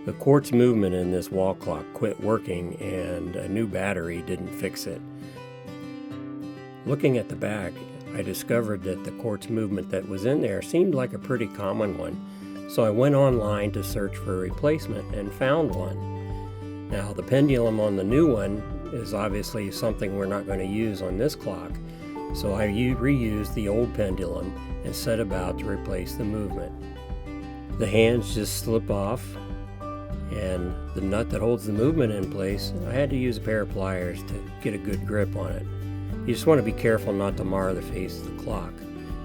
The quartz movement in this wall clock quit working and a new battery didn't fix it. Looking at the back, I discovered that the quartz movement that was in there seemed like a pretty common one, so I went online to search for a replacement and found one. Now, the pendulum on the new one is obviously something we're not going to use on this clock, so I reused the old pendulum and set about to replace the movement. The hands just slip off, and the nut that holds the movement in place, I had to use a pair of pliers to get a good grip on it. You just want to be careful not to mar the face of the clock.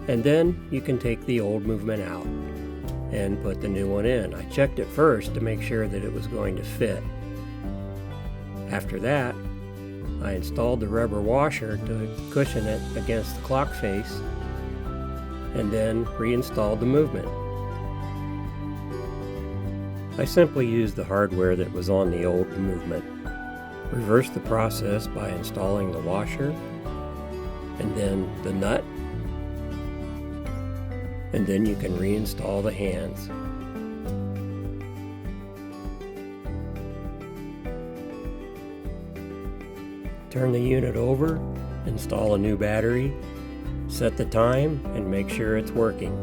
And then you can take the old movement out and put the new one in. I checked it first to make sure that it was going to fit. After that, I installed the rubber washer to cushion it against the clock face and then reinstalled the movement. I simply used the hardware that was on the old movement. Reversed the process by installing the washer and then the nut, and then you can reinstall the hands. Turn the unit over, install a new battery, set the time, and make sure it's working.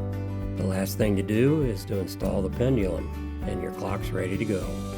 The last thing to do is to install the pendulum, and your clock's ready to go.